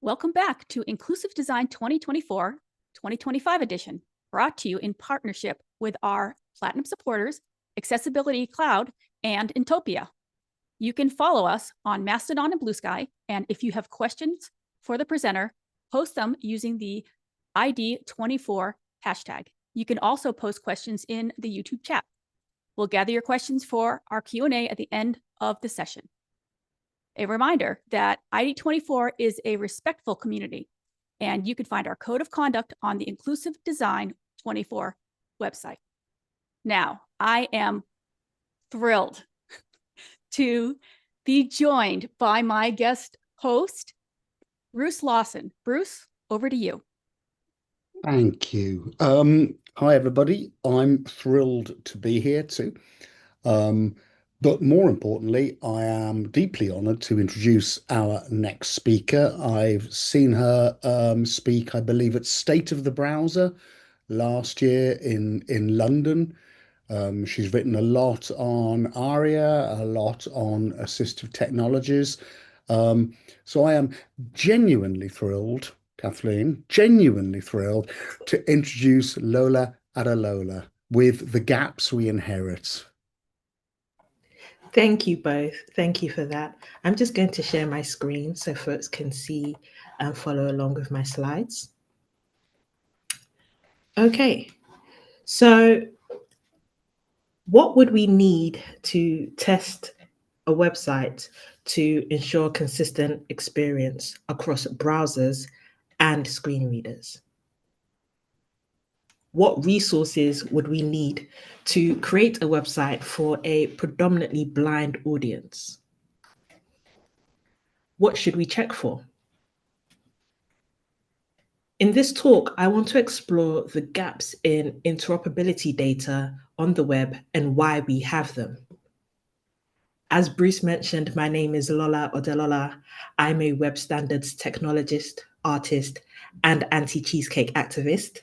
Welcome back to Inclusive Design 2024-2025 edition, brought to you in partnership with our Platinum supporters, Accessibility Cloud, and Intopia. You can follow us on Mastodon and Blue Sky, and if you have questions for the presenter, post them using the ID24 hashtag. You can also post questions in the YouTube chat. We'll gather your questions for our Q&A at the end of the session. A reminder that ID24 is a respectful community, and you can find our code of conduct on the Inclusive Design 24 website. Now, I am thrilled to be joined by my guest host, Bruce Lawson. Bruce, over to you. Thank you. Hi, everybody. I'm thrilled to be here too. But more importantly, I am deeply honored to introduce our next speaker. I've seen her speak, I believe, at State of the Browser last year in London. She's written a lot on ARIA, a lot on assistive technologies. So I am genuinely thrilled, Kathleen, genuinely thrilled to introduce Lola Odelola with The Gaps We Inherit. Thank you both. Thank you for that. I'm just going to share my screen so folks can see and follow along with my slides. Okay, so what would we need to test a website to ensure consistent experience across browsers and screen readers? What resources would we need to create a website for a predominantly blind audience? What should we check for? In this talk, I want to explore the gaps in interoperability data on the web and why we have them. As Bruce mentioned, my name is Lola Odelola. I'm a web standards technologist, artist, and anti-cheesecake activist.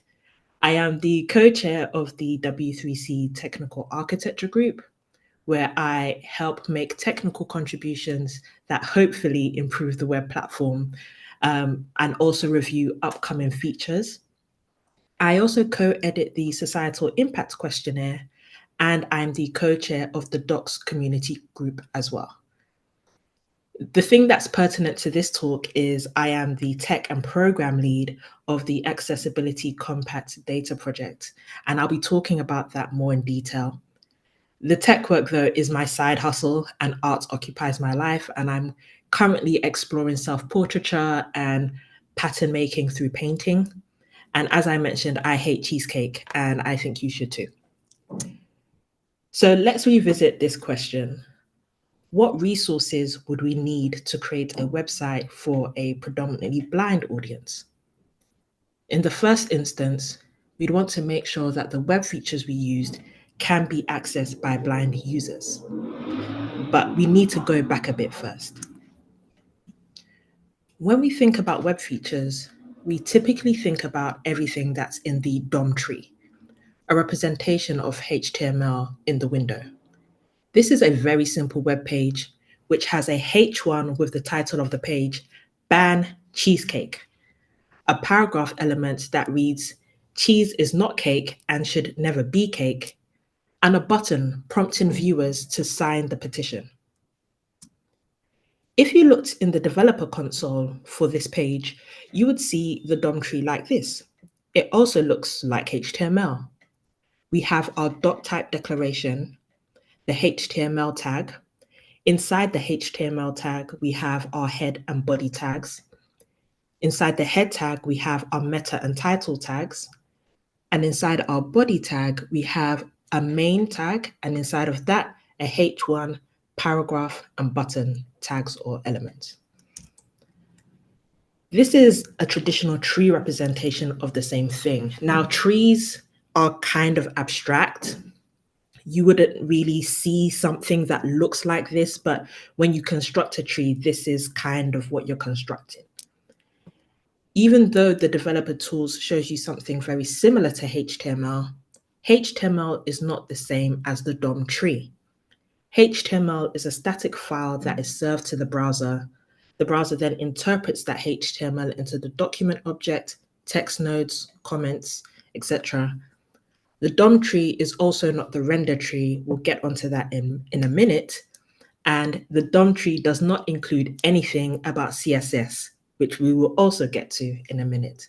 I am the co-chair of the W3C Technical Architecture Group, where I help make technical contributions that hopefully improve the web platform and also review upcoming features. I also co-edit the Societal Impact Questionnaire, and I'm the co-chair of the Docs Community Group as well. The thing that's pertinent to this talk is I am the tech and program lead of the Accessibility Compact Data Project, and I'll be talking about that more in detail. The tech work, though, is my side hustle, and art occupies my life, and I'm currently exploring self-portraiture and pattern making through painting. And as I mentioned, I hate cheesecake, and I think you should too. So let's revisit this question. What resources would we need to create a website for a predominantly blind audience? In the first instance, we'd want to make sure that the web features we used can be accessed by blind users. But we need to go back a bit first. When we think about web features, we typically think about everything that's in the DOM tree, a representation of HTML in the window. This is a very simple web page, which has a H1 with the title of the page, Ban Cheesecake, a paragraph element that reads, cheese is not cake and should never be cake, and a button prompting viewers to sign the petition. If you looked in the developer console for this page, you would see the DOM tree like this. It also looks like HTML. We have our .type declaration, the HTML tag. Inside the HTML tag, we have our head and body tags. Inside the head tag, we have our meta and title tags. And inside our body tag, we have a main tag, and inside of that, a H1, paragraph, and button tags or elements. This is a traditional tree representation of the same thing. Now, trees are kind of abstract. You wouldn't really see something that looks like this, but when you construct a tree, this is kind of what you're constructing. Even though the developer tools shows you something very similar to HTML, HTML is not the same as the DOM tree. HTML is a static file that is served to the browser, The browser then interprets that HTML into the document object, text nodes, comments, etc. The DOM tree is also not the render tree. We'll get onto that in a minute. And the DOM tree does not include anything about CSS, which we will also get to in a minute.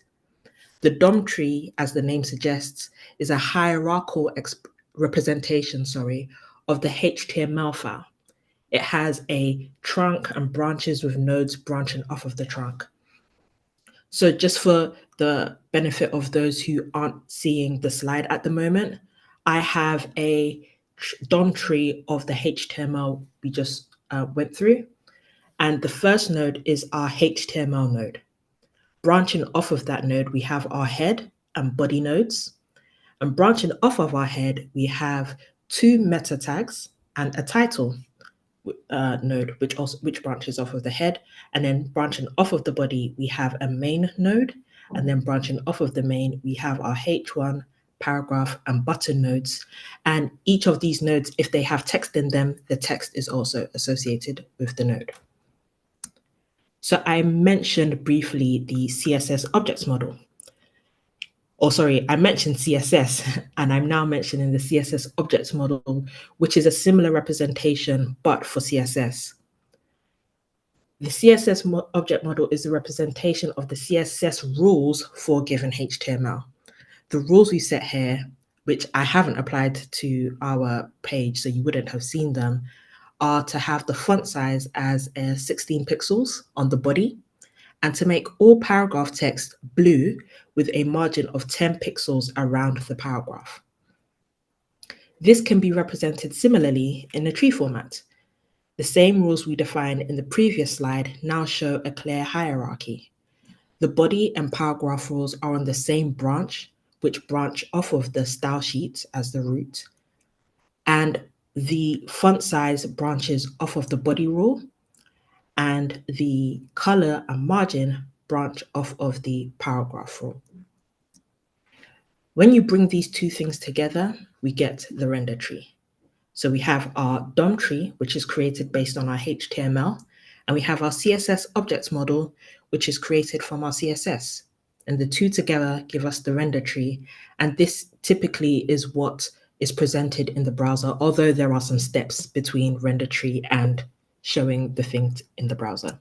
The DOM tree, as the name suggests, is a hierarchical representation of the HTML file. It has a trunk and branches with nodes branching off of the trunk. So just for the benefit of those who aren't seeing the slide at the moment, I have a DOM tree of the HTML we just went through. And the first node is our HTML node. Branching off of that node, we have our head and body nodes. And branching off of our head, we have two meta tags and a title node, which branches off of the head. And then branching off of the body, we have a main node. And then branching off of the main, we have our H1, paragraph, and button nodes. And each of these nodes, if they have text in them, the text is also associated with the node. So I mentioned briefly the CSS objects model. I mentioned CSS, and I'm now mentioning the CSS objects model, which is a similar representation, but for CSS. The CSS object model is a representation of the CSS rules for a given HTML. The rules we set here, which I haven't applied to our page, so you wouldn't have seen them, are to have the font size as 16 pixels on the body, and to make all paragraph text blue with a margin of 10 pixels around the paragraph. This can be represented similarly in a tree format. The same rules we defined in the previous slide now show a clear hierarchy. The body and paragraph rules are on the same branch, which branch off of the style sheet as the root, and the font size branches off of the body rule, and the color and margin branch off of the paragraph rule. When you bring these two things together, we get the render tree. So we have our DOM tree, which is created based on our HTML, and we have our CSS objects model, which is created from our CSS. And the two together give us the render tree. And this typically is what is presented in the browser, although there are some steps between render tree and showing the things in the browser.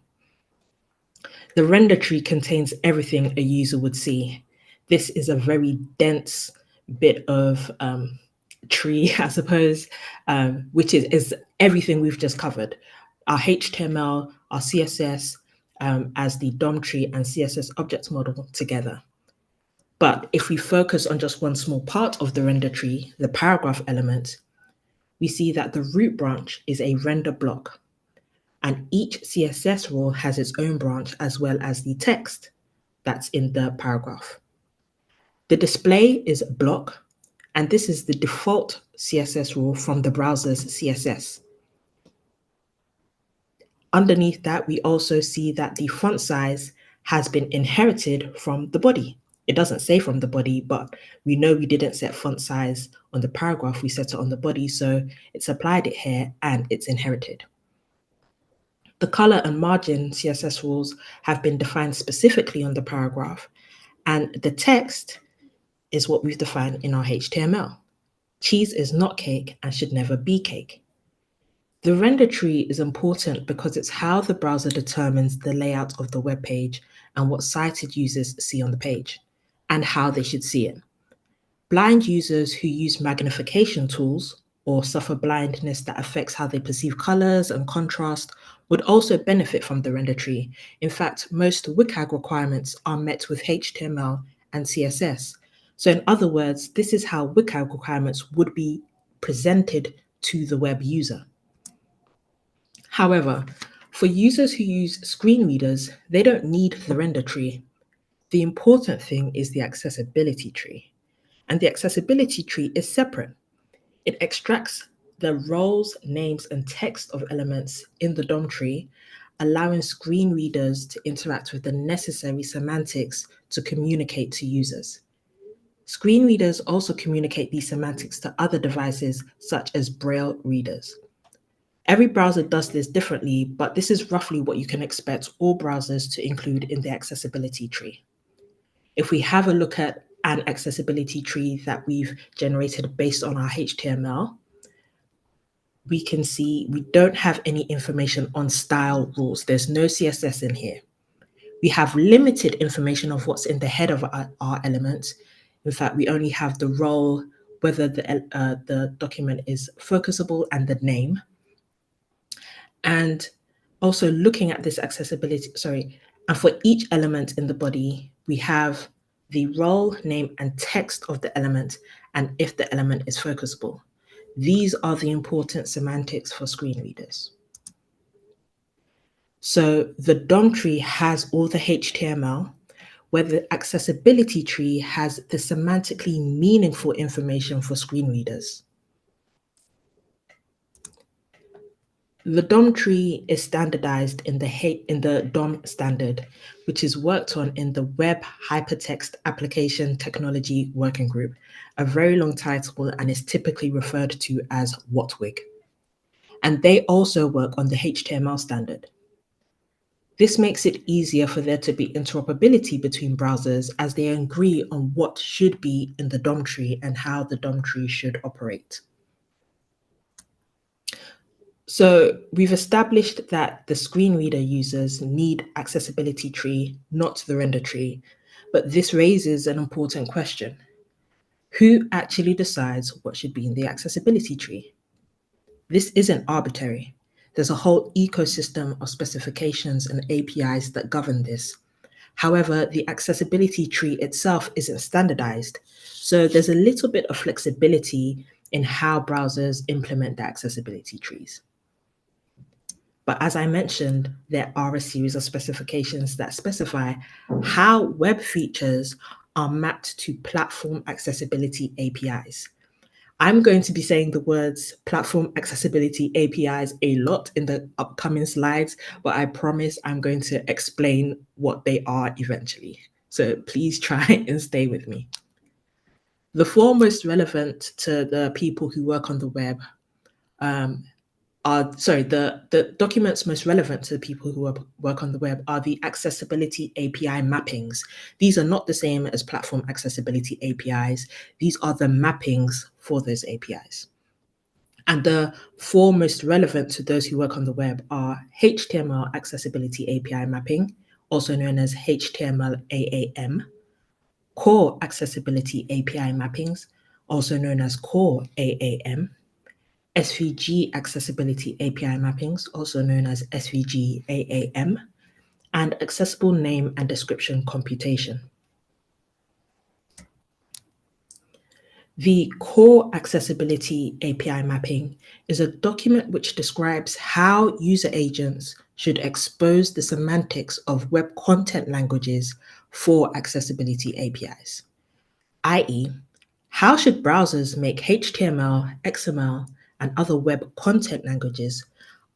The render tree contains everything a user would see. This is a very dense bit of tree, I suppose, which is everything we've just covered. Our HTML, our CSS, as the DOM tree and CSS objects model together. But if we focus on just one small part of the render tree, the paragraph element, we see that the root branch is a render block. And each CSS rule has its own branch as well as the text that's in the paragraph. The display is block, and this is the default CSS rule from the browser's CSS. Underneath that, we also see that the font size has been inherited from the body. It doesn't say from the body, but we know we didn't set font size on the paragraph, we set it on the body, so it's applied it here and it's inherited. The color and margin CSS rules have been defined specifically on the paragraph, and the text is what we've defined in our HTML. Cheese is not cake and should never be cake. The render tree is important because it's how the browser determines the layout of the web page and what sighted users see on the page, and how they should see it. Blind users who use magnification tools or suffer blindness that affects how they perceive colors and contrast would also benefit from the render tree. In fact, most WCAG requirements are met with HTML and CSS. So in other words, this is how WCAG requirements would be presented to the web user. However, for users who use screen readers, they don't need the render tree. The important thing is the accessibility tree. And the accessibility tree is separate. It extracts the roles, names, and text of elements in the DOM tree, allowing screen readers to interact with the necessary semantics to communicate to users. Screen readers also communicate these semantics to other devices, such as Braille readers. Every browser does this differently, but this is roughly what you can expect all browsers to include in the accessibility tree. If we have a look at an accessibility tree that we've generated based on our HTML, we can see we don't have any information on style rules. There's no CSS in here. We have limited information of what's in the head of our elements. In fact, we only have the role, whether the document is focusable, and the name. And also looking at this accessibility, and for each element in the body, we have the role, name, and text of the element, and if the element is focusable. These are the important semantics for screen readers. So the DOM tree has all the HTML, where the accessibility tree has the semantically meaningful information for screen readers. The DOM tree is standardized in the DOM standard, which is worked on in the Web Hypertext Application Technology Working Group, a very long title, and is typically referred to as WHATWG. And they also work on the HTML standard. This makes it easier for there to be interoperability between browsers as they agree on what should be in the DOM tree and how the DOM tree should operate. So we've established that the screen reader users need accessibility tree, not the render tree, but this raises an important question. Who actually decides what should be in the accessibility tree? This isn't arbitrary. There's a whole ecosystem of specifications and APIs that govern this. However, the accessibility tree itself isn't standardized, so there's a little bit of flexibility in how browsers implement the accessibility trees. But as I mentioned, there are a series of specifications that specify how web features are mapped to platform accessibility APIs. I'm going to be saying the words platform accessibility APIs a lot in the upcoming slides, but I promise I'm going to explain what they are eventually. So please try and stay with me. The four most relevant to the people who work on the web the documents most relevant to the people who work on the web are the accessibility API mappings. These are not the same as platform accessibility APIs. These are the mappings for those APIs. And the four most relevant to those who work on the web are HTML accessibility API mapping, also known as HTML AAM, core accessibility API mappings, also known as core AAM, SVG accessibility API mappings, also known as SVG AAM, and accessible name and description computation. The core accessibility API mapping is a document which describes how user agents should expose the semantics of web content languages for accessibility APIs, i.e., how should browsers make HTML, XML, and other web content languages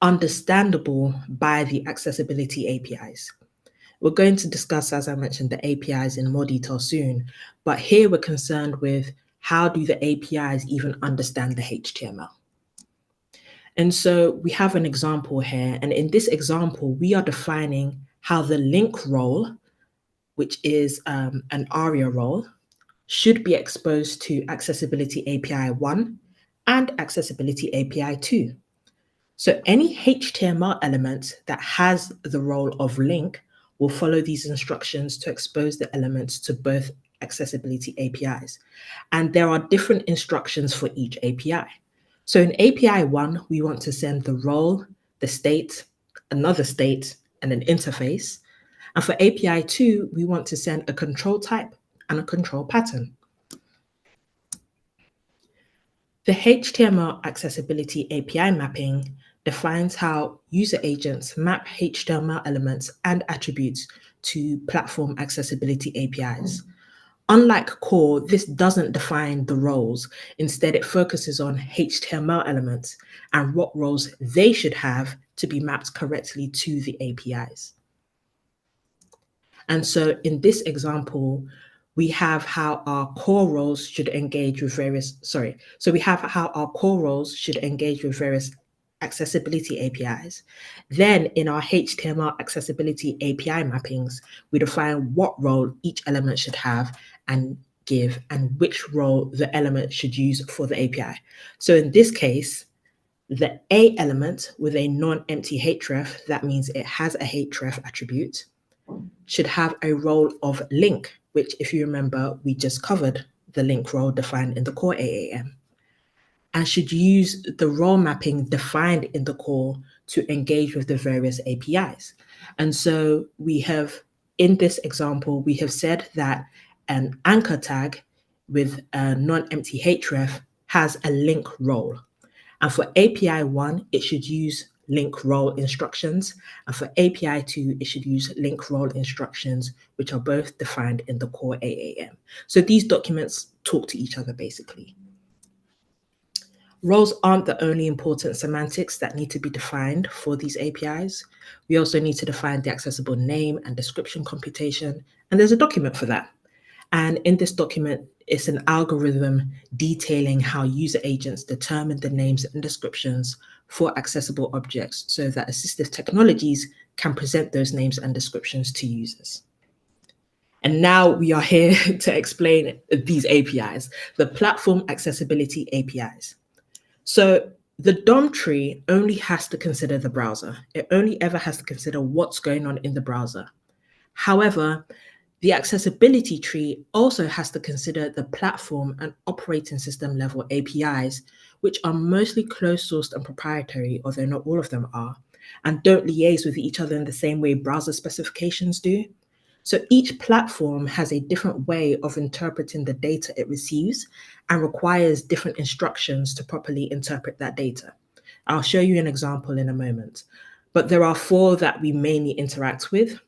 understandable by the accessibility APIs? We're going to discuss, as I mentioned, the APIs in more detail soon, but here we're concerned with how do the APIs even understand the HTML? And so we have an example here, and in this example, we are defining how the link role, which is an ARIA role, should be exposed to Accessibility API 1 and Accessibility API 2. So any HTML element that has the role of link will follow these instructions to expose the elements to both accessibility APIs. And there are different instructions for each API. So in API 1, we want to send the role, the state, another state, and an interface. And for API 2, we want to send a control type and a control pattern. The HTML accessibility API mapping defines how user agents map HTML elements and attributes to platform accessibility APIs. Unlike core, this doesn't define the roles. Instead, it focuses on HTML elements and what roles they should have to be mapped correctly to the APIs. And so in this example, we have how our core roles should engage with various, we have how our core roles should engage with various accessibility APIs. Then in our HTML accessibility API mappings, we define what role each element should have and give, and which role the element should use for the API. So in this case, the A element with a non-empty href, that means it has a href attribute, should have a role of link, which, if you remember, we just covered the link role defined in the core AAM, and should use the role mapping defined in the core to engage with the various APIs. And so we have, in this example, we have said that an anchor tag with a non-empty href has a link role. And for API 1, it should use link role instructions. And for API 2, it should use link role instructions, which are both defined in the core AAM. So these documents talk to each other, basically. Roles aren't the only important semantics that need to be defined for these APIs. We also need to define the accessible name and description computation, and there's a document for that. And in this document, it's an algorithm detailing how user agents determine the names and descriptions for accessible objects so that assistive technologies can present those names and descriptions to users. And now we are here to explain these APIs, the platform accessibility APIs. So the DOM tree only has to consider the browser. It only ever has to consider what's going on in the browser. However, the accessibility tree also has to consider the platform and operating system level APIs, which are mostly closed sourced and proprietary, although not all of them are, and don't liaise with each other in the same way browser specifications do. So each platform has a different way of interpreting the data it receives and requires different instructions to properly interpret that data. I'll show you an example in a moment, but there are 4 that we mainly interact with.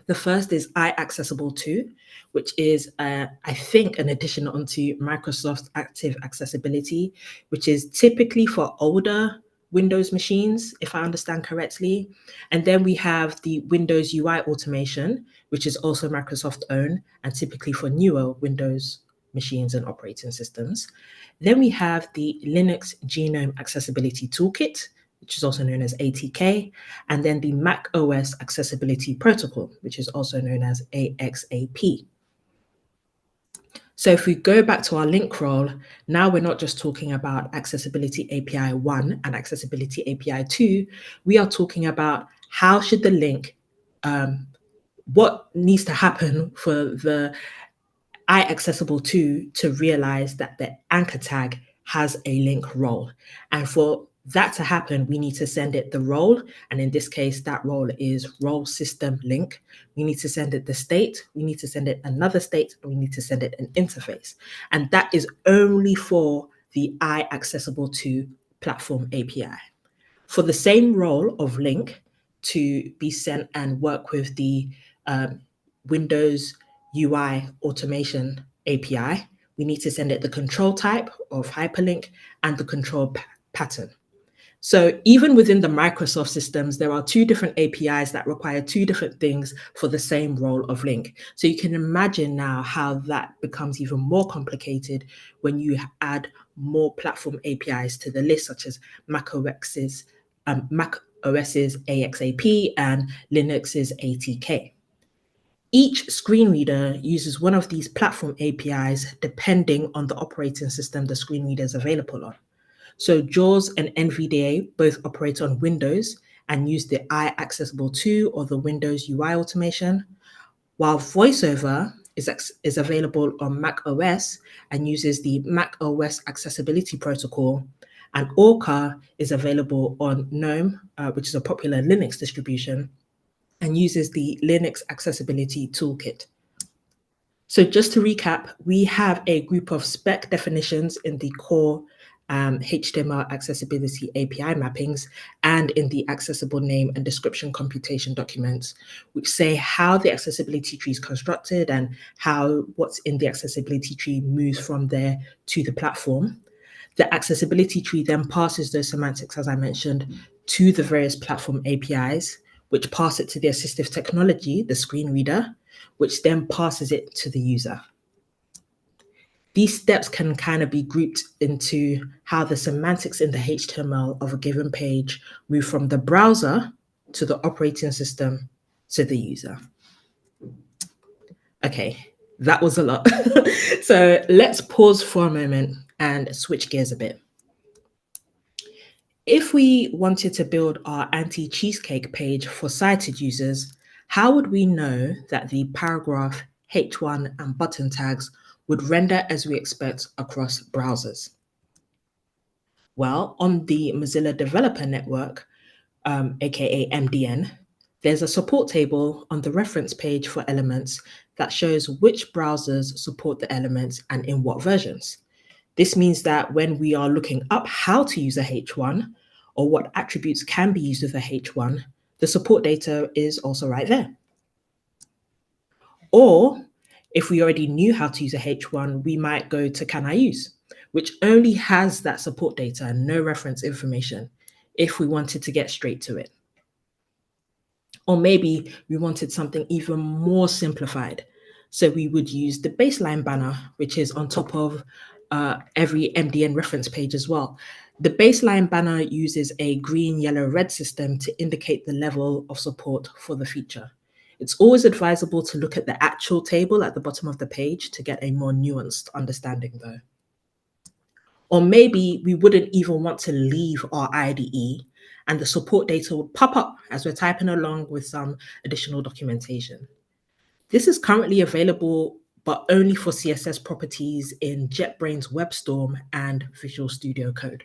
The first is iAccessible2, which is, I think, an addition onto Microsoft Active Accessibility, which is typically for older Windows machines, if I understand correctly. And then we have the Windows UI automation, which is also Microsoft owned and typically for newer Windows machines and operating systems. Then we have the Linux Genome Accessibility Toolkit, which is also known as ATK, and then the Mac OS Accessibility Protocol, which is also known as AXAP. So if we go back to our link role, now we're not just talking about Accessibility API 1 and Accessibility API 2, we are talking about how should the link, what needs to happen for the iAccessible2 to realize that the anchor tag has a link role. And for that to happen, we need to send it the role. And in this case, that role is role system link. We need to send it the state. We need to send it another state. And we need to send it an interface. And that is only for the iAccessible2 platform API. For the same role of link to be sent and work with the Windows UI automation API, we need to send it the control type of hyperlink and the control pattern. So even within the Microsoft systems, there are 2 different APIs that require 2 different things for the same role of link. So you can imagine now how that becomes even more complicated when you add more platform APIs to the list, such as Mac OS's AXAP and Linux's ATK. Each screen reader uses one of these platform APIs depending on the operating system the screen reader is available on. So JAWS and NVDA both operate on Windows and use the iAccessible2 or the Windows UI automation, while VoiceOver is available on Mac OS and uses the Mac OS Accessibility Protocol, and Orca is available on GNOME, which is a popular Linux distribution, and uses the Linux Accessibility Toolkit. So just to recap, we have a group of spec definitions in the core HTML accessibility API mappings and in the accessible name and description computation documents, which say how the accessibility tree is constructed and how what's in the accessibility tree moves from there to the platform. The accessibility tree then passes those semantics, as I mentioned, to the various platform APIs, which pass it to the assistive technology, the screen reader, which then passes it to the user. These steps can kind of be grouped into how the semantics in the HTML of a given page move from the browser to the operating system to the user. Okay, that was a lot. So let's pause for a moment and switch gears a bit. If we wanted to build our anti-cheesecake page for sighted users, how would we know that the paragraph, H1, and button tags would render as we expect across browsers? Well, on the Mozilla Developer Network, aka MDN, there's a support table on the reference page for elements that shows which browsers support the elements and in what versions. This means that when we are looking up how to use a H1 or what attributes can be used with a H1, the support data is also right there. Or if we already knew how to use a H1, we might go to Can I Use, which only has that support data and no reference information if we wanted to get straight to it. Or maybe we wanted something even more simplified. So we would use the baseline banner, which is on top of every MDN reference page as well. The baseline banner uses a green, yellow, red system to indicate the level of support for the feature. It's always advisable to look at the actual table at the bottom of the page to get a more nuanced understanding though. Or maybe we wouldn't even want to leave our IDE and the support data would pop up as we're typing along with some additional documentation. This is currently available, but only for CSS properties in JetBrains WebStorm and Visual Studio Code.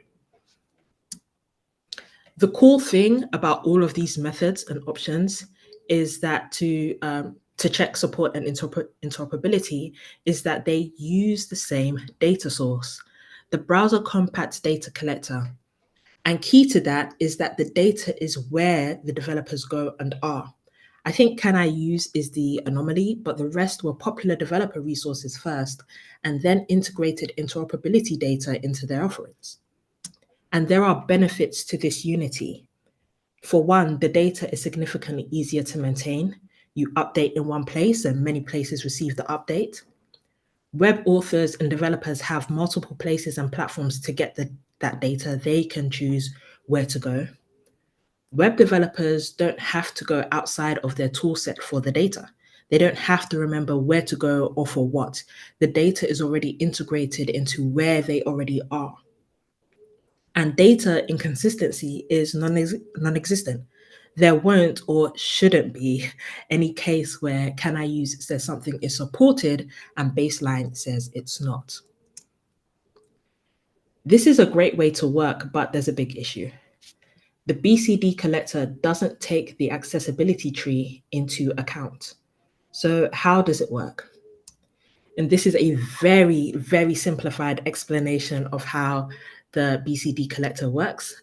The cool thing about all of these methods and options is that to check support and interoperability is that they use the same data source, the browser compact data collector. And key to that is that the data is where the developers go and are. I think Can I Use is the anomaly, but the rest were popular developer resources first, and then integrated interoperability data into their offerings. And there are benefits to this unity. For one, the data is significantly easier to maintain. You update in one place and many places receive the update. Web authors and developers have multiple places and platforms to get that data. They can choose where to go. Web developers don't have to go outside of their toolset for the data. They don't have to remember where to go or for what. The data is already integrated into where they already are. And data inconsistency is non-existent. There won't or shouldn't be any case where Can I Use says something is supported and baseline says it's not. This is a great way to work, but there's a big issue. The BCD collector doesn't take the accessibility tree into account. So how does it work? And this is a very, very simplified explanation of how the BCD collector works.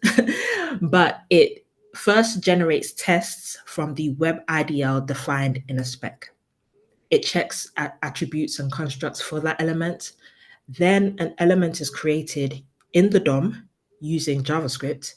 But it first generates tests from the web IDL defined in a spec. It checks attributes and constructs for that element. Then an element is created in the DOM using JavaScript.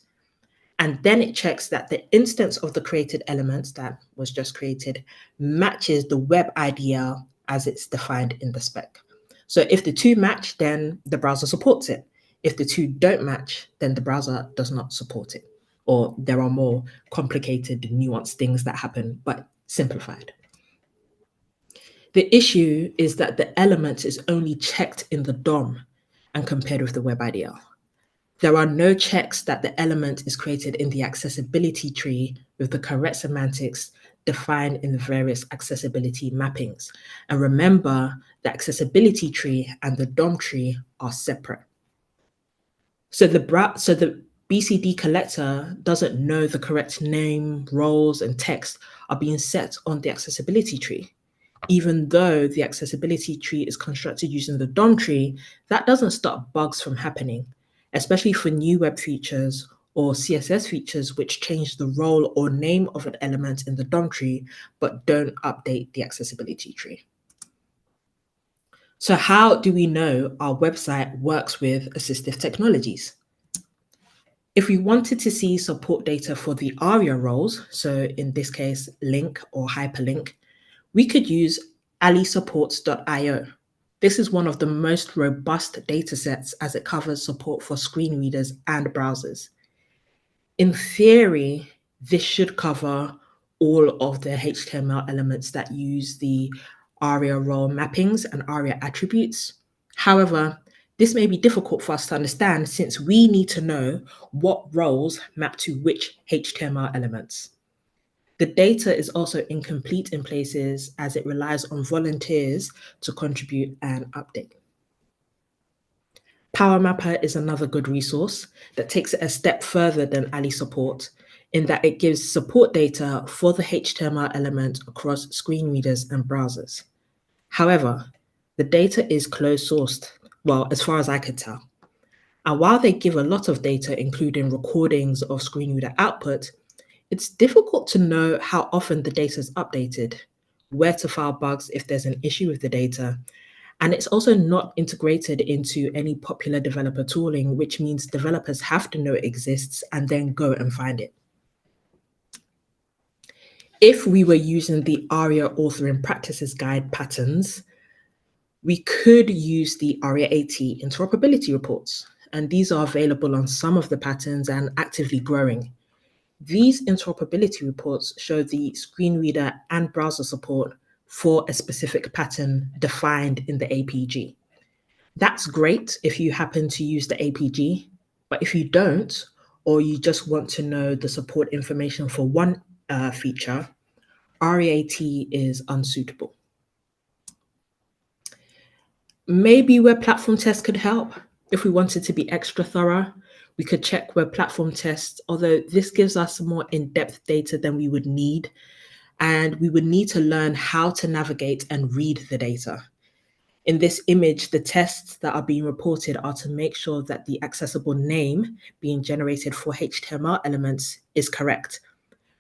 And then it checks that the instance of the created element that was just created matches the web IDL as it's defined in the spec. So if the two match, then the browser supports it. If the two don't match, then the browser does not support it. Or there are more complicated, nuanced things that happen, but simplified. The issue is that the element is only checked in the DOM and compared with the web IDL. There are no checks that the element is created in the accessibility tree with the correct semantics defined in the various accessibility mappings. And remember, the accessibility tree and the DOM tree are separate. So the BCD collector doesn't know the correct name, roles, and text are being set on the accessibility tree. Even though the accessibility tree is constructed using the DOM tree, that doesn't stop bugs from happening, especially for new web features or CSS features which change the role or name of an element in the DOM tree, but don't update the accessibility tree. So how do we know our website works with assistive technologies? If we wanted to see support data for the ARIA roles, so in this case, link or hyperlink, we could use alisupports.io. This is one of the most robust datasets as it covers support for screen readers and browsers. In theory, this should cover all of the HTML elements that use the ARIA role mappings and ARIA attributes. However, this may be difficult for us to understand since we need to know what roles map to which HTML elements. The data is also incomplete in places as it relies on volunteers to contribute and update. PowerMapper is another good resource that takes it a step further than Ali support in that it gives support data for the HTML element across screen readers and browsers. However, the data is closed sourced, well, as far as I could tell. And while they give a lot of data, including recordings of screen reader output, it's difficult to know how often the data is updated, where to file bugs if there's an issue with the data, and it's also not integrated into any popular developer tooling, which means developers have to know it exists and then go and find it. If we were using the ARIA authoring practices guide patterns, we could use the ARIA AT interoperability reports, and these are available on some of the patterns and actively growing. These interoperability reports show the screen reader and browser support for a specific pattern defined in the APG. That's great if you happen to use the APG, but if you don't, or you just want to know the support information for one feature, REAT is unsuitable. Maybe web platform tests could help. If we wanted to be extra thorough, we could check web platform tests, although this gives us more in-depth data than we would need, and we would need to learn how to navigate and read the data. In this image, the tests that are being reported are to make sure that the accessible name being generated for HTML elements is correct.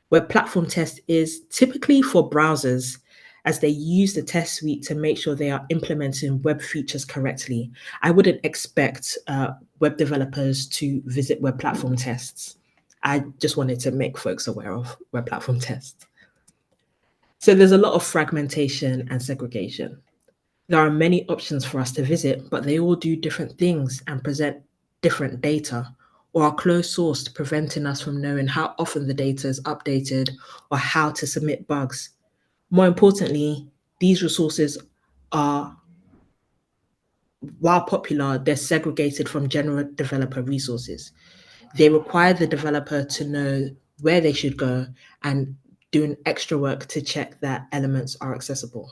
Web platform test is typically for browsers as they use the test suite to make sure they are implementing web features correctly. I wouldn't expect web developers to visit web platform tests. I just wanted to make folks aware of web platform tests. So there's a lot of fragmentation and segregation. There are many options for us to visit, but they all do different things and present different data, or are closed sourced, preventing us from knowing how often the data is updated or how to submit bugs. More importantly, these resources are, while popular, they're segregated from general developer resources. They require the developer to know where they should go and doing extra work to check that elements are accessible.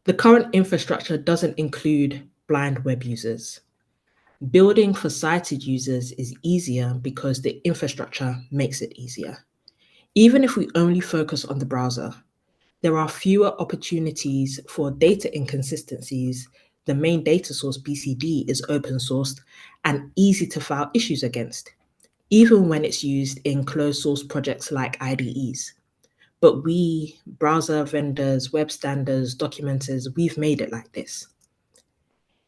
The current infrastructure doesn't include blind web users. Building for sighted users is easier because the infrastructure makes it easier. Even if we only focus on the browser, there are fewer opportunities for data inconsistencies. The main data source, BCD, is open sourced and easy to file issues against, even when it's used in closed source projects like IDEs. But we, browser vendors, web standards, documenters, we've made it like this.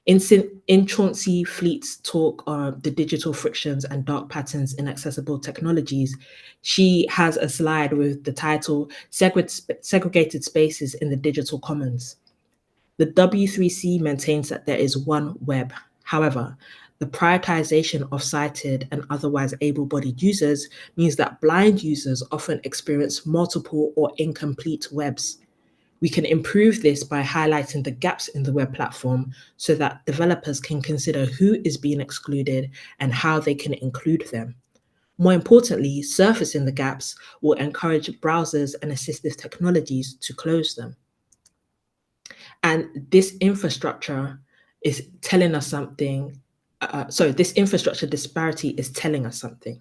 In Chauncey Fleet's talk on the digital frictions and dark patterns in accessible technologies, she has a slide with the title Segregated Spaces in the Digital Commons. The W3C maintains that there is one web. However, the prioritization of sighted and otherwise able-bodied users means that blind users often experience multiple or incomplete webs. We can improve this by highlighting the gaps in the web platform so that developers can consider who is being excluded and how they can include them. More importantly, surfacing the gaps will encourage browsers and assistive technologies to close them. And this infrastructure is telling us something. This infrastructure disparity is telling us something.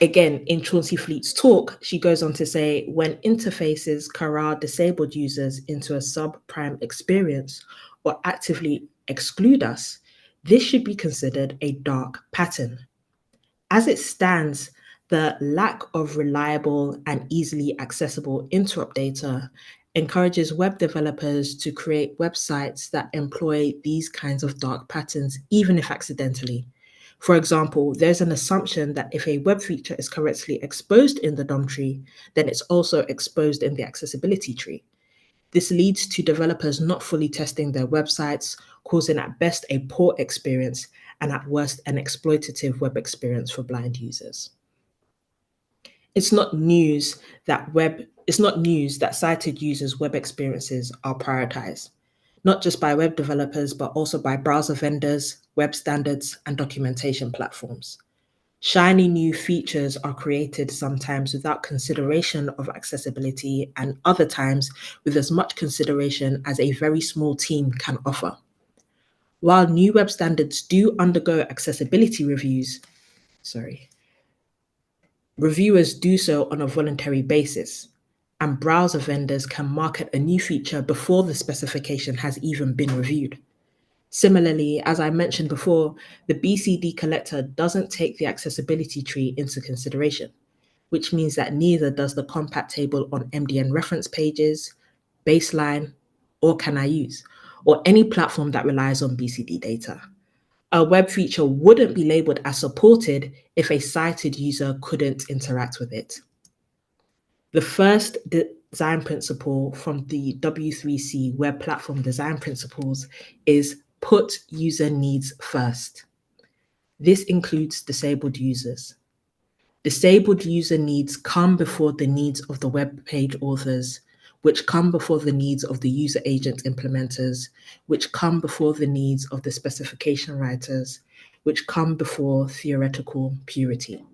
Again, in Chauncey Fleet's talk, she goes on to say, when interfaces corral disabled users into a subprime experience or actively exclude us, this should be considered a dark pattern. As it stands, the lack of reliable and easily accessible interop data encourages web developers to create websites that employ these kinds of dark patterns, even if accidentally. For example, there's an assumption that if a web feature is correctly exposed in the DOM tree, then it's also exposed in the accessibility tree. This leads to developers not fully testing their websites, causing at best a poor experience and at worst an exploitative web experience for blind users. It's not news that sighted users' web experiences are prioritized, not just by web developers, but also by browser vendors, web standards, and documentation platforms. Shiny new features are created sometimes without consideration of accessibility and other times with as much consideration as a very small team can offer. While new web standards do undergo accessibility reviews, reviewers do so on a voluntary basis, and browser vendors can market a new feature before the specification has even been reviewed. Similarly, as I mentioned before, the BCD collector doesn't take the accessibility tree into consideration, which means that neither does the compact table on MDN reference pages, baseline, or Can I Use, or any platform that relies on BCD data. A web feature wouldn't be labeled as supported if a sighted user couldn't interact with it. The first design principle from the W3C Web Platform Design Principles is put user needs first. This includes disabled users. Disabled user needs come before the needs of the web page authors, which come before the needs of the user agent implementers, which come before the needs of the specification writers, which come before theoretical purity.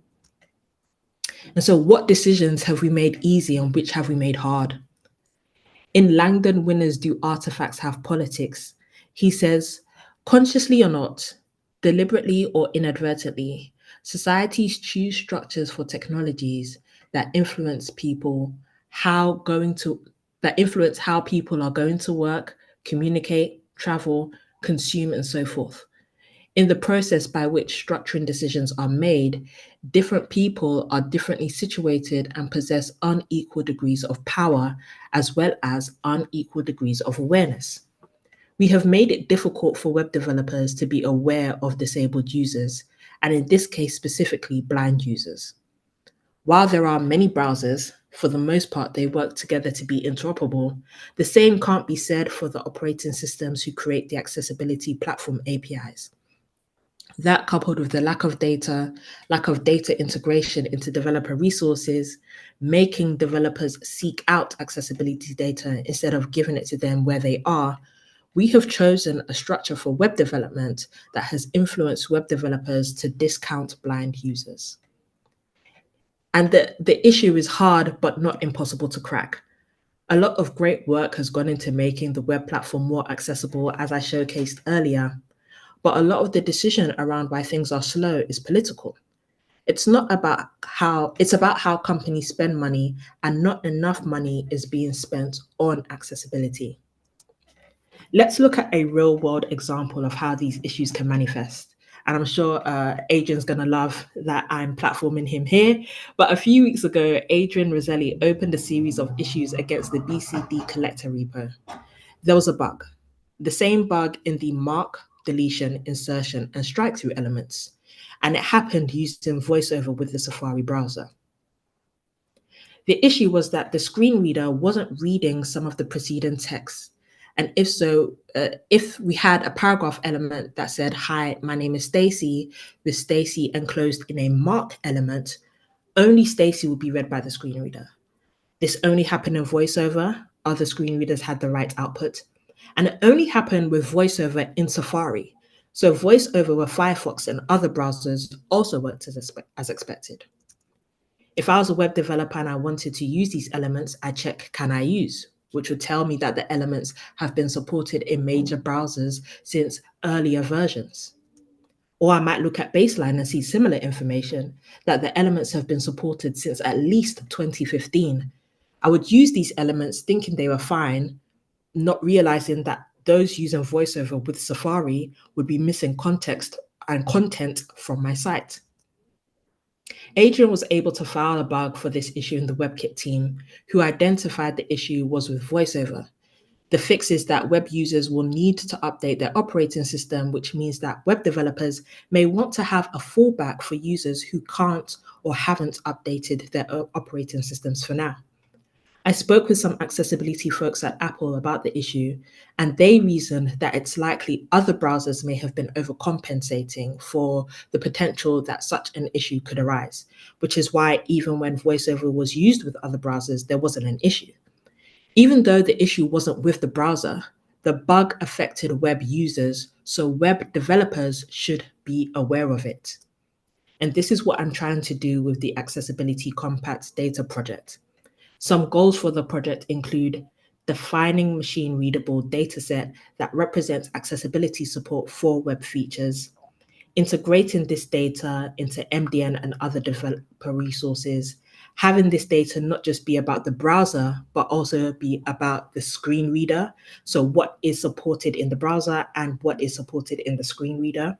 And so what decisions have we made easy and which have we made hard? In Langdon Winners Do Artifacts Have Politics, he says, consciously or not, deliberately or inadvertently, societies choose structures for technologies that influence how people are going to work, communicate, travel, consume, and so forth. In the process by which structuring decisions are made, different people are differently situated and possess unequal degrees of power, as well as unequal degrees of awareness. We have made it difficult for web developers to be aware of disabled users, and in this case specifically, blind users. While there are many browsers, for the most part they work together to be interoperable, the same can't be said for the operating systems who create the accessibility platform APIs. That, coupled with the lack of data integration into developer resources, making developers seek out accessibility data instead of giving it to them where they are, we have chosen a structure for web development that has influenced web developers to discount blind users. And the issue is hard, but not impossible to crack. A lot of great work has gone into making the web platform more accessible, as I showcased earlier. But a lot of the decision around why things are slow is political. It's about how companies spend money, and not enough money is being spent on accessibility. Let's look at a real world example of how these issues can manifest. And I'm sure Adrian's gonna love that I'm platforming him here. But a few weeks ago, Adrian Roselli opened a series of issues against the BCD collector repo. There was a bug, the same bug in the mark, deletion, insertion, and strike-through elements, and it happened using VoiceOver with the Safari browser. The issue was that the screen reader wasn't reading some of the preceding text, and if so, if we had a paragraph element that said, "Hi, my name is Stacy," with Stacy enclosed in a mark element, only Stacy would be read by the screen reader. This only happened in VoiceOver. Other screen readers had the right output. And it only happened with VoiceOver in Safari. So VoiceOver with Firefox and other browsers also worked as expected. If I was a web developer and I wanted to use these elements, I check Can I Use, which would tell me that the elements have been supported in major browsers since earlier versions. Or I might look at Baseline and see similar information, that the elements have been supported since at least 2015. I would use these elements thinking they were fine, not realizing that those using VoiceOver with Safari would be missing context and content from my site. Adrian was able to file a bug for this issue in the WebKit team, who identified the issue was with VoiceOver. The fix is that web users will need to update their operating system, which means that web developers may want to have a fallback for users who can't or haven't updated their operating systems for now. I spoke with some accessibility folks at Apple about the issue, and they reasoned that it's likely other browsers may have been overcompensating for the potential that such an issue could arise, which is why even when VoiceOver was used with other browsers, there wasn't an issue. Even though the issue wasn't with the browser, the bug affected web users, so web developers should be aware of it. And this is what I'm trying to do with the Accessibility Compact Data Project. Some goals for the project include defining machine-readable dataset that represents accessibility support for web features, integrating this data into MDN and other developer resources, having this data not just be about the browser, but also be about the screen reader. So what is supported in the browser and what is supported in the screen reader.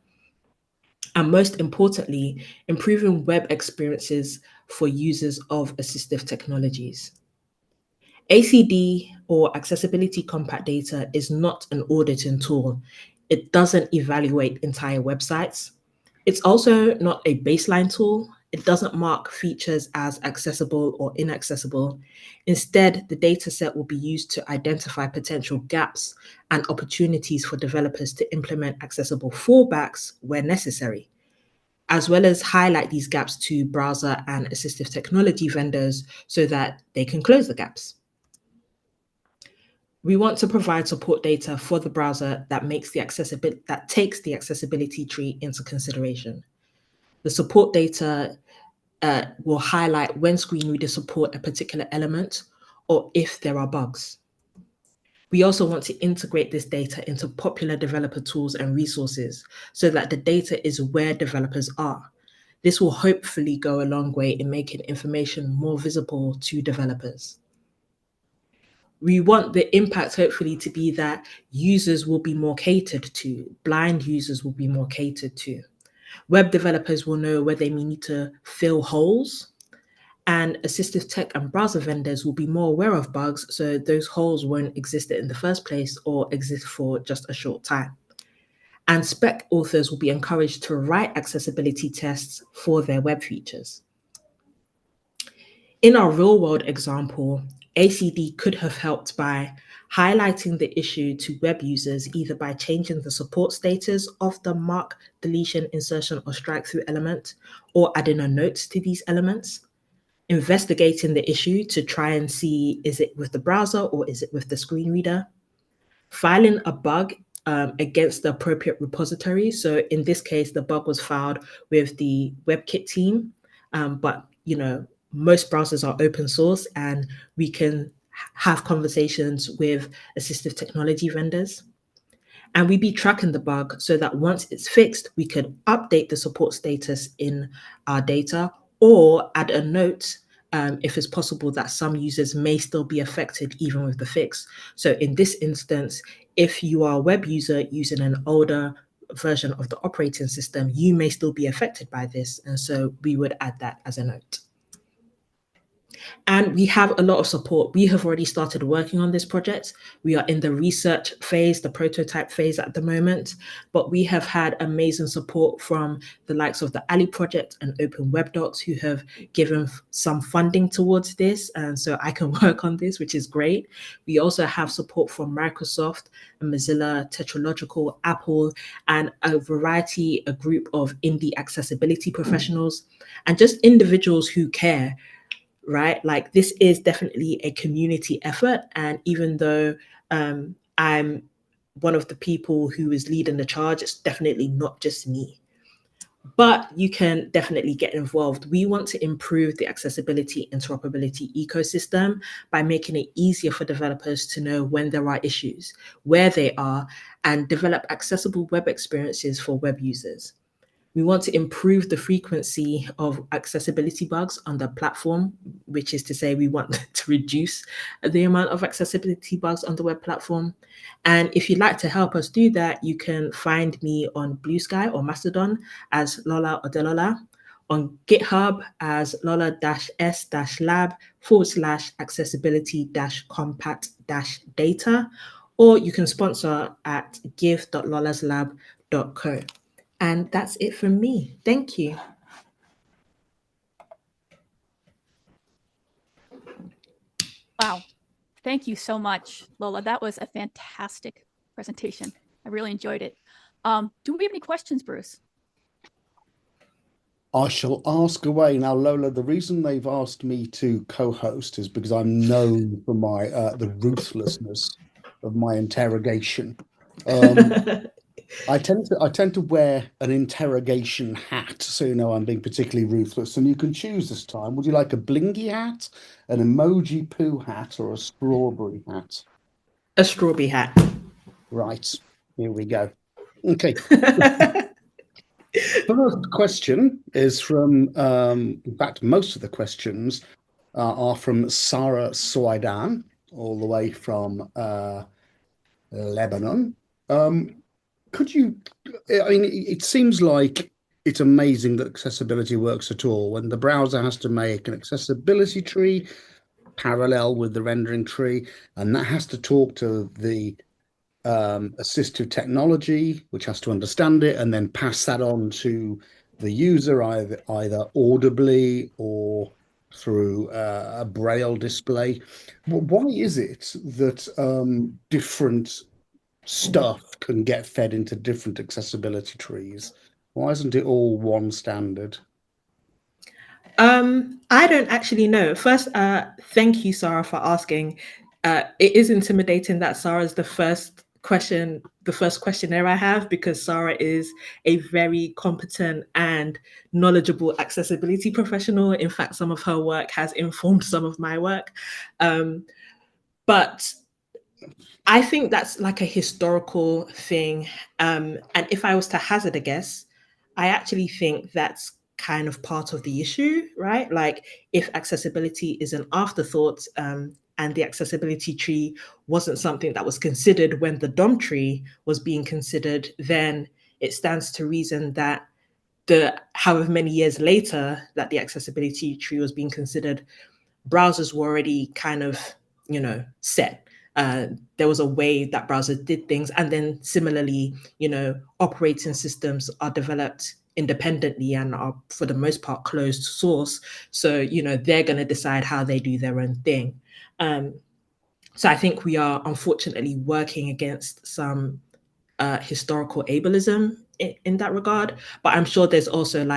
And most importantly, improving web experiences for users of assistive technologies. ACD, or Accessibility Compact Data, is not an auditing tool. It doesn't evaluate entire websites. It's also not a baseline tool. It doesn't mark features as accessible or inaccessible. Instead, the dataset will be used to identify potential gaps and opportunities for developers to implement accessible fallbacks where necessary, as well as highlight these gaps to browser and assistive technology vendors so that they can close the gaps. We want to provide support data for the browser that takes the accessibility tree into consideration. The support data will highlight when screen readers support a particular element or if there are bugs. We also want to integrate this data into popular developer tools and resources so that the data is where developers are. This will hopefully go a long way in making information more visible to developers. We want the impact hopefully to be that users will be more catered to, blind users will be more catered to. Web developers will know where they need to fill holes, and assistive tech and browser vendors will be more aware of bugs so those holes won't exist in the first place or exist for just a short time. And spec authors will be encouraged to write accessibility tests for their web features. In our real-world example, ACD could have helped by highlighting the issue to web users either by changing the support status of the mark, deletion, insertion, or strike-through element, or adding a note to these elements, investigating the issue to try and see, is it with the browser or is it with the screen reader, filing a bug against the appropriate repository. So in this case, the bug was filed with the WebKit team, but most browsers are open source and we can have conversations with assistive technology vendors. And we'd be tracking the bug so that once it's fixed, we could update the support status in our data or add a note if it's possible that some users may still be affected even with the fix. So in this instance, if you are a web user using an older version of the operating system, you may still be affected by this. And so we would add that as a note. And we have a lot of support. We have already started working on this project. We are in the research phase, the prototype phase at the moment, but we have had amazing support from the likes of the Ali Project and Open Web Docs who have given some funding towards this. And so I can work on this, which is great. We also have support from Microsoft and Mozilla, Tetralogical, Apple, and a group of indie accessibility professionals and just individuals who care. Right? Like this is definitely a community effort. And even though I'm one of the people who is leading the charge, it's definitely not just me. But you can definitely get involved. We want to improve the accessibility interoperability ecosystem by making it easier for developers to know when there are issues, where they are, and develop accessible web experiences for web users. We want to improve the frequency of accessibility bugs on the platform, which is to say we want to reduce the amount of accessibility bugs on the web platform. And if you'd like to help us do that, you can find me on Blue Sky or Mastodon as Lola Odelola, on GitHub as lola-s/lab/accessibility-compact-data, or you can sponsor at give.lolaslab.co. And that's it from me. Thank you. Wow. Thank you so much, Lola. That was a fantastic presentation. I really enjoyed it. Do we have any questions, Bruce? I shall ask away. Now, Lola, the reason they've asked me to co-host is because I'm known for my the ruthlessness of my interrogation. I tend to wear an interrogation hat, so you know I'm being particularly ruthless. And you can choose this time. Would you like a blingy hat, an emoji poo hat, or a strawberry hat? A strawberry hat. Right, here we go. Okay. First question is from, in fact, most of the questions are from Sarah Soidan, all the way from Lebanon. Could you, I mean, it seems like it's amazing that accessibility works at all when the browser has to make an accessibility tree parallel with the rendering tree, and that has to talk to the assistive technology, which has to understand it and then pass that on to the user either audibly or through a braille display. Why is it that different stuff can get fed into different accessibility trees? Why isn't it all one standard? I don't actually know. First, thank you, Sarah, for asking. It is intimidating that Sarah is the first questionnaire I have, because Sarah is a very competent and knowledgeable accessibility professional. In fact, some of her work has informed some of my work. But I think that's like a historical thing. And if I was to hazard a guess, I actually think that's kind of part of the issue, right? Like, if accessibility is an afterthought, and the accessibility tree wasn't something that was considered when the DOM tree was being considered, then it stands to reason that the however many years later that the accessibility tree was being considered, browsers were already kind of, set. There was a way that browsers did things. And then similarly, operating systems are developed independently and are, for the most part, closed source. So, they're going to decide how they do their own thing. So I think we are unfortunately working against some historical ableism in that regard. But I'm sure there's also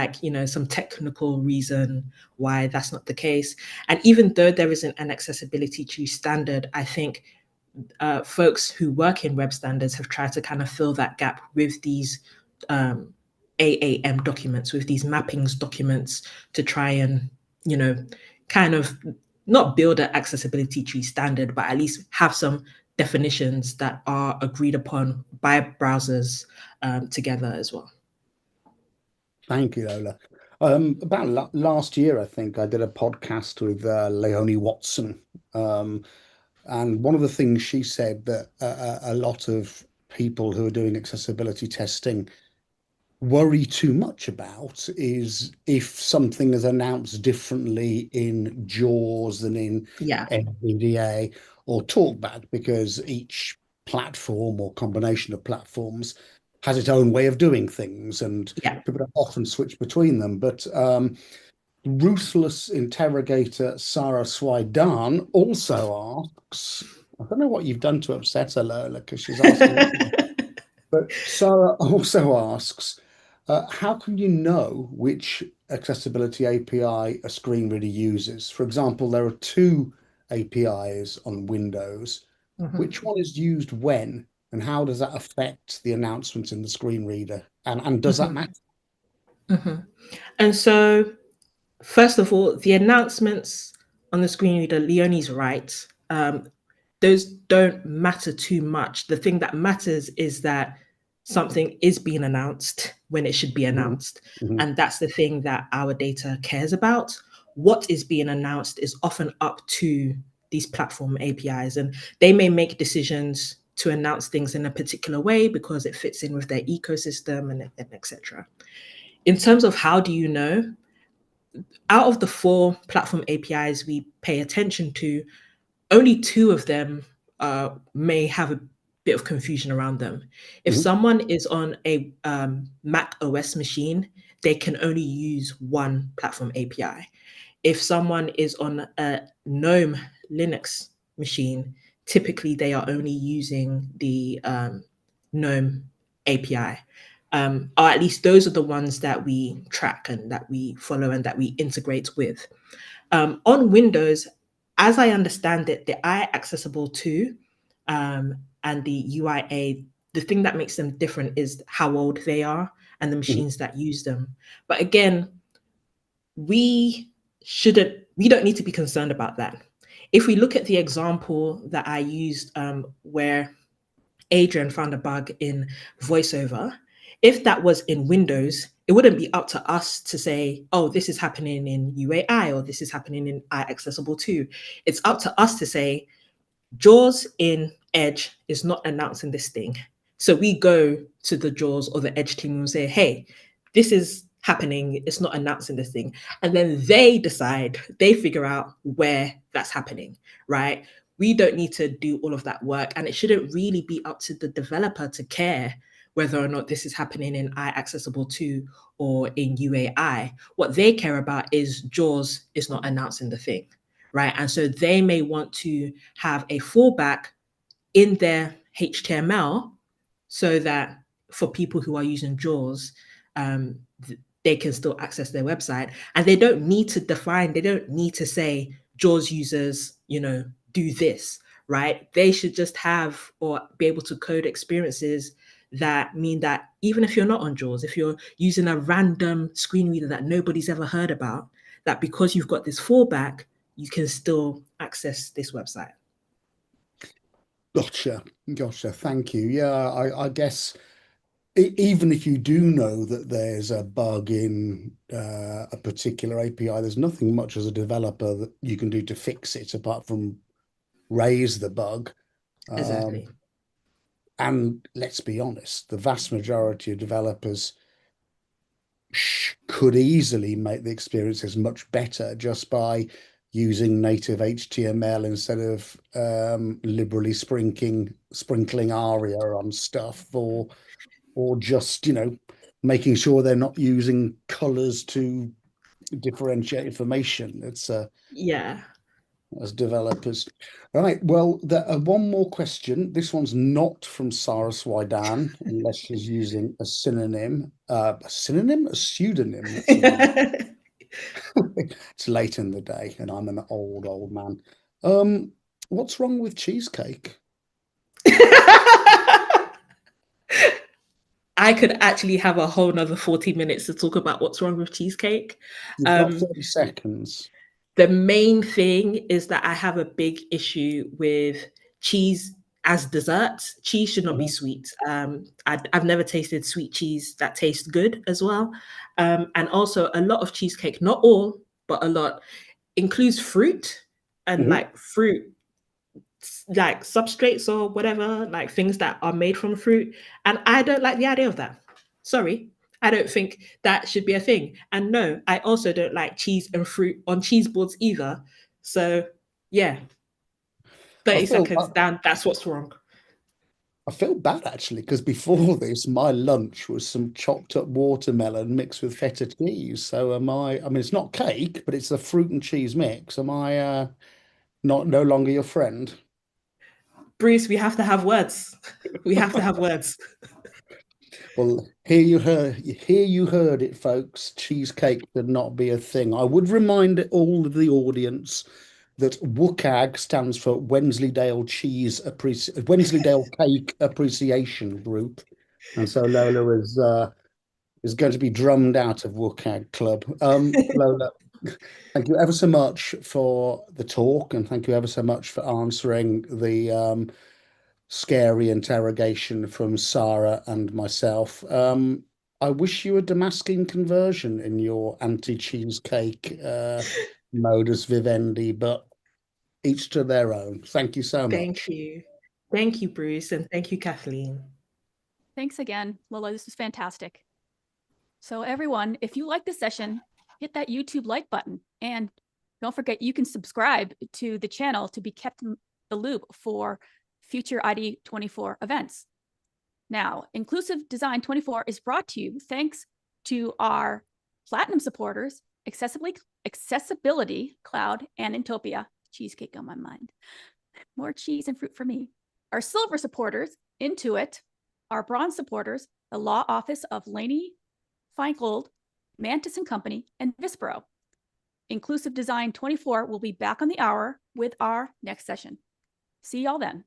some technical reason why that's not the case. And even though there isn't an accessibility tree standard, I think folks who work in web standards have tried to kind of fill that gap with these AAM documents, with these mappings documents, to try and, kind of not build an accessibility tree standard, but at least have some definitions that are agreed upon by browsers together as well. Thank you, Lola. About last year, I think I did a podcast with Leonie Watson, and one of the things she said that a lot of people who are doing accessibility testing worry too much about is if something is announced differently in JAWS than in Yeah. NVDA or TalkBack, because each platform or combination of platforms has its own way of doing things, and Yeah. people often switch between them. But ruthless interrogator Sarah Swidan also asks, I don't know what you've done to upset her, Lola, because she's asking. But Sarah also asks, how can you know which accessibility API a screen reader uses? For example, there are two APIs on Windows. Mhm. Which one is used when, and how does that affect the announcements in the screen reader? And does that matter? And so, first of all, the announcements on the screen reader, Leonie's right. Those don't matter too much. The thing that matters is that something is being announced when it should be announced. Mhm. And that's the thing that our data cares about. What is being announced is often up to these platform APIs, and they may make decisions to announce things in a particular way because it fits in with their ecosystem and etc. In terms of how do you know, out of the 4 platform APIs we pay attention to, only 2 of them may have a bit of confusion around them. If Mhm. someone is on a Mac OS machine, they can only use one platform API. If someone is on a GNOME Linux machine, typically they are only using the GNOME API. Or at least those are the ones that we track and that we follow and that we integrate with. On Windows, as I understand it, the iAccessible 2 and the UIA, the thing that makes them different is how old they are and the machines that use them. But again, we don't need to be concerned about that. If we look at the example that I used where Adrian found a bug in VoiceOver, if that was in Windows, it wouldn't be up to us to say, oh, this is happening in UAI or this is happening in iAccessible 2. It's up to us to say, JAWS in Edge is not announcing this thing. So we go to the JAWS or the Edge team and say, hey, this is happening. It's not announcing this thing. And then they decide, they figure out where that's happening, right? We don't need to do all of that work. And it shouldn't really be up to the developer to care whether or not this is happening in iAccessible 2 or in UAI. What they care about is JAWS is not announcing the thing, right? And so they may want to have a fallback in their HTML so that for people who are using JAWS, they can still access their website. And they don't need to define, they don't need to say JAWS users, do this, right? They should just have or be able to code experiences that mean that even if you're not on JAWS, if you're using a random screen reader that nobody's ever heard about, that because you've got this fallback, you can still access this website. Gotcha. Thank you. Yeah, I guess even if you do know that there's a bug in a particular API, there's nothing much as a developer that you can do to fix it apart from raise the bug. Exactly. And let's be honest, the vast majority of developers could easily make the experiences much better just by using native HTML instead of liberally sprinkling ARIA on stuff, or just making sure they're not using colors to differentiate information. It's Yeah. as developers. Right. Well, one more question. This one's not from Sarah Swidan, unless she's using a synonym. A pseudonym. It's late in the day, and I'm an old man. What's wrong with cheesecake? I could actually have a whole nother 40 minutes to talk about what's wrong with cheesecake. You've got 30 seconds. The main thing is that I have a big issue with cheese as desserts. Cheese should not be sweet. I've never tasted sweet cheese that tastes good as well. And also a lot of cheesecake, not all, but a lot, includes fruit and like fruit, like substrates or whatever, like things that are made from fruit. And I don't like the idea of that. Sorry. I don't think that should be a thing. And no, I also don't like cheese and fruit on cheese boards either. So yeah, 30 seconds down, that's what's wrong. I feel bad actually, because before this, my lunch was some chopped up watermelon mixed with feta cheese. So I mean, it's not cake, but it's a fruit and cheese mix. Am I no longer your friend? Bruce, we have to have words. We have to have words. Well, here you heard it, folks. Cheesecake should not be a thing. I would remind all of the audience that WCAG stands for Wensleydale Cake Appreciation Group, and so Lola is going to be drummed out of WCAG Club. Lola, thank you ever so much for the talk, and thank you ever so much for answering the scary interrogation from Sarah and myself. I wish you a Damascene conversion in your anti-cheesecake modus vivendi, but each to their own. Thank you so much. Thank you. Thank you, Bruce, and thank you, Kathleen. Thanks again, Lola. This was fantastic. So everyone, if you like this session, hit that YouTube like button. And don't forget, you can subscribe to the channel to be kept in the loop for future ID24 events. Now, Inclusive Design 24 is brought to you thanks to our Platinum supporters, Accessibility Cloud, and Intopia. Cheesecake on my mind. More cheese and fruit for me. Our silver supporters, Intuit. Our bronze supporters, the Law Office of Laney, Feingold, Mantis and Company, and Vispero. Inclusive Design 24 will be back on the hour with our next session. See y'all then.